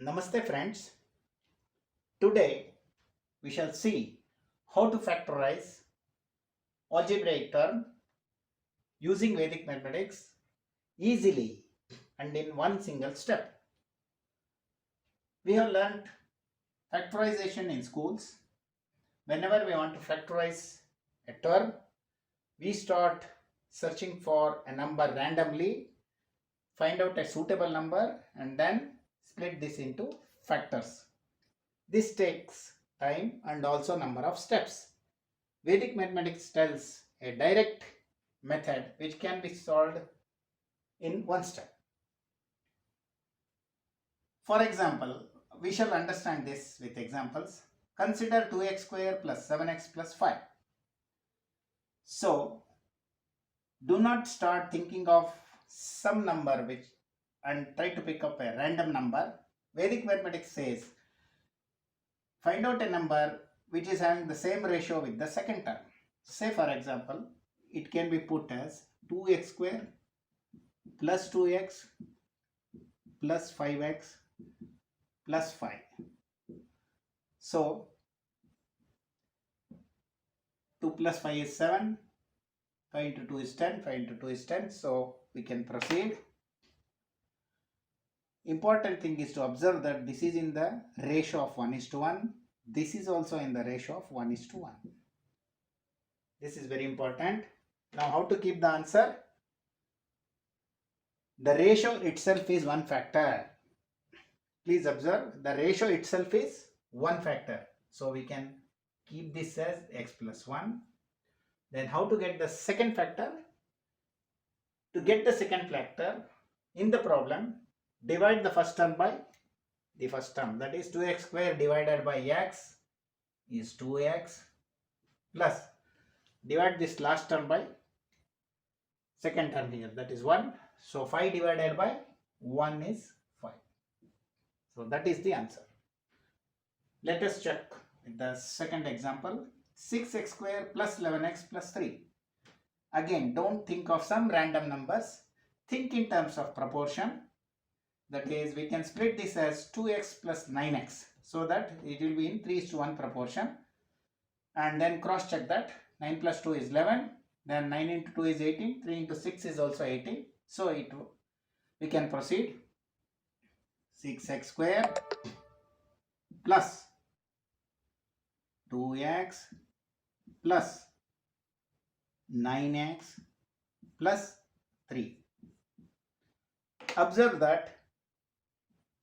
Namaste friends. Today we shall see how to factorize algebraic term using Vedic mathematics easily and in one single step. We have learnt factorization in schools. Whenever we want to factorize a term, we start searching for a number randomly, find out a suitable number and then split this into factors. This takes time and also number of steps. Vedic mathematics tells a direct method which can be solved in one step. For example, we shall understand this with examples. Consider 2x square plus 7x plus 5. So, do not start thinking of some number which and try to pick up a random number. Vedic mathematics says find out a number which is having the same ratio with the second term. Say for example, it can be put as 2x square plus 2x plus 5x plus 5. So 2 plus 5 is 7, 5 into 2 is 10, 5 into 2 is 10. So we can proceed. Important thing is to observe that this is in the ratio of 1:1. This is also in the ratio of 1:1. This is very important. Now how to keep the answer? The ratio itself is one factor. Please observe, the ratio itself is one factor. So we can keep this as x plus 1. Then how to get the second factor? To get the second factor in the problem, divide the first term by the first term. That is 2x square divided by x is 2x plus divide this last term by second term here, that is 1. So 5 divided by 1 is 5. So that is the answer. Let us check with the second example. 6x square plus 11x plus 3. Again, don't think of some random numbers. Think in terms of proportion. That is, we can split this as 2x plus 9x. So that it will be in 3:1 proportion. And then cross check that. 9 plus 2 is 11. Then 9 into 2 is 18. 3 into 6 is also 18. So we can proceed. 6x square plus 2x plus 9x plus 3. Observe that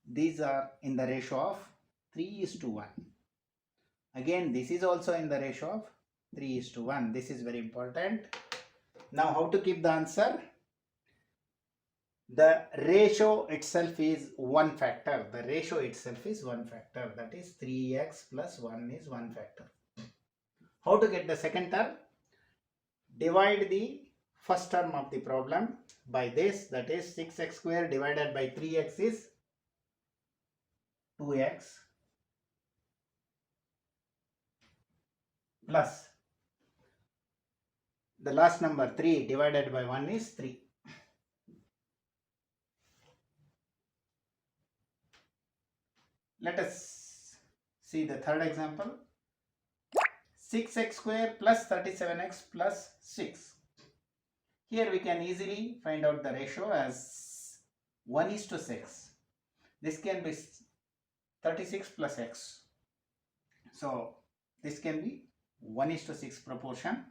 these are in the ratio of 3:1. Again, this is also in the ratio of 3:1. This is very important. Now, how to keep the answer? The ratio itself is one factor. The ratio itself is one factor. That is 3x plus 1 is one factor. How to get the second term? Divide the first term of the problem by this. That is 6x square divided by 3x is 2x plus the last number 3 divided by 1 is 3. Let us see the third example. 6x square plus 37x plus 6. Here we can easily find out the ratio as 1:6. This can be 36 plus x. So this can be 1:6 proportion.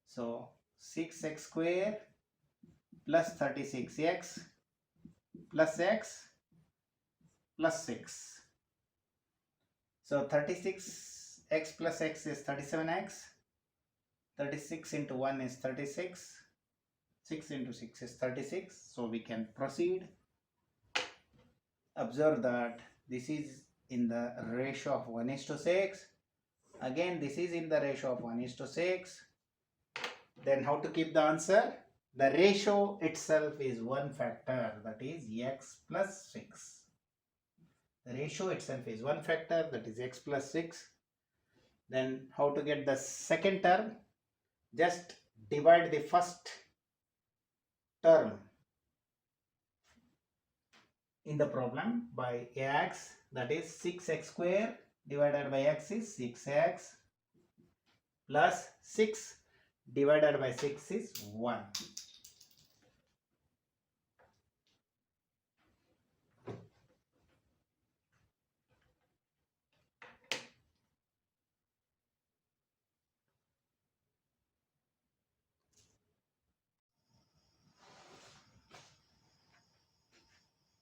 So 6x square plus 36x plus x plus 6. So 36x plus x is 37x. 36 into 1 is 36. 6 into 6 is 36. So we can proceed. Observe that this is in the ratio of 1:6. Again, this is in the ratio of 1:6. Then how to keep the answer? The ratio itself is one factor, that is x plus 6. The ratio itself is one factor, that is x plus 6. Then how to get the second term? Just divide the first term in the problem by x, that is 6x square divided by x is 6x plus 6 divided by 6 is 1.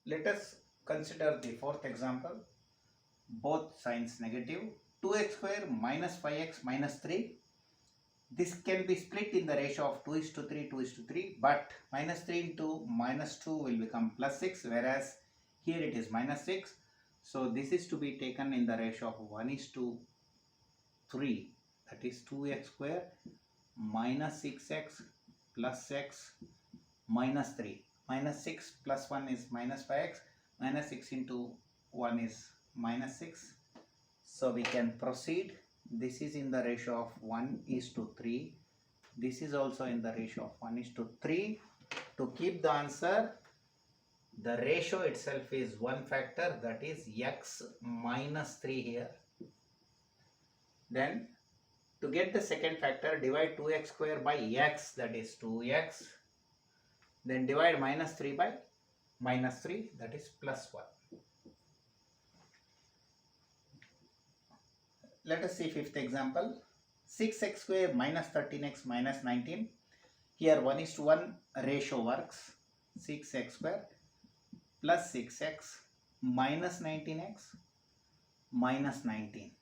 Let us consider the fourth example. Both signs negative. 2x square minus 5x minus 3. This can be split in the ratio of 2:3, 2:3, but minus 3 into minus 2 will become plus 6, whereas here it is minus 6. So this is to be taken in the ratio of 1:3, that is 2x square minus 6x plus x minus 3. Minus 6 plus 1 is minus 5x, minus 6 into 1 is minus 6. So we can proceed. This is in the ratio of 1:3. This is also in the ratio of 1:3. To keep the answer, the ratio itself is one factor, that is x minus 3 here. Then to get the second factor, divide 2x square by x, that is 2x. Then divide minus 3 by minus 3, that is plus 1. Let us see fifth example. 6x square minus 13x minus 19. Here 1:1 ratio works. 6x square plus 6x minus 19x minus 19.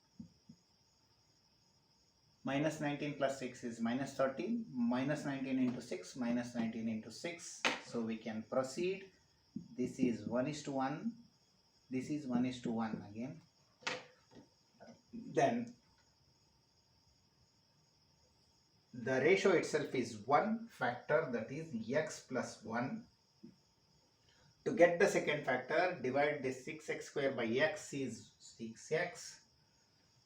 Minus 19 plus 6 is minus 13. Minus 19 into 6, minus 19 into 6. So we can proceed. This is 1:1. This is 1:1 again. Then the ratio itself is one factor, that is x plus 1. To get the second factor, divide this 6x square by x is 6x.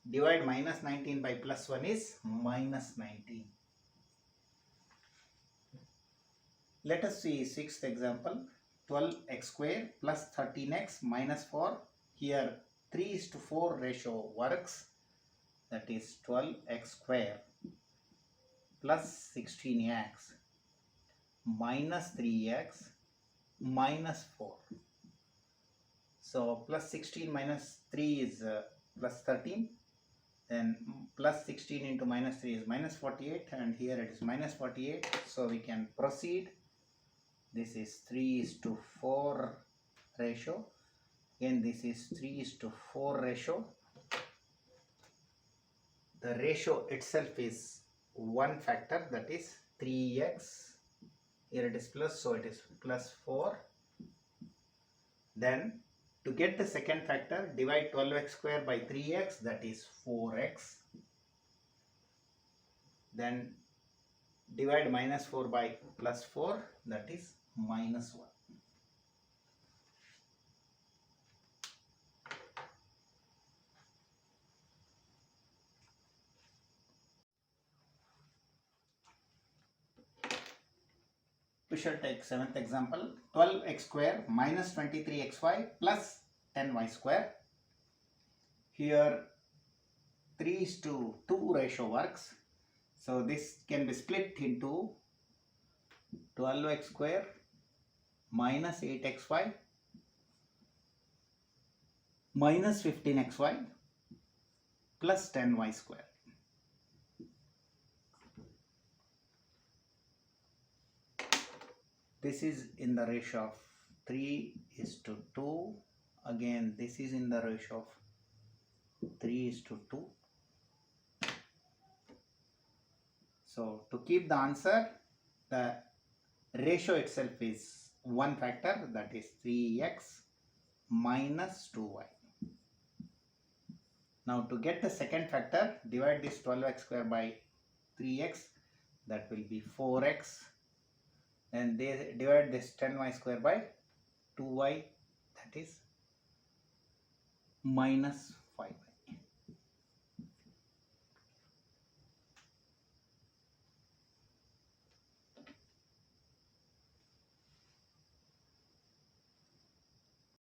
Divide minus 19 by plus 1 is minus 19. Let us see sixth example. 12x square plus 13x minus 4. Here 3:4 ratio works. That is 12x square plus 16x minus 3x minus 4. So plus 16 minus 3 is plus 13. Then plus 16 into minus 3 is minus 48, and here it is minus 48. So we can proceed. This is 3:4 ratio. Again this is 3:4 ratio. The ratio itself is one factor, that is 3x. Here it is plus, so it is plus 4. Then to get the second factor, divide 12x square by 3x, that is 4x. Then divide minus 4 by plus 4, that is minus 1. We shall take seventh example. 12x square minus 23xy plus 10y square. Here 3:2 ratio works. So this can be split into 12x square minus 8xy minus 15xy plus 10y square. This is in the ratio of 3:2. Again this is in the ratio of 3:2. So to keep the answer, the ratio itself is one factor, that is 3x minus 2y. Now to get the second factor, divide this 12x square by 3x, that will be 4x. And they divide this 10y square by 2y, that is minus 5.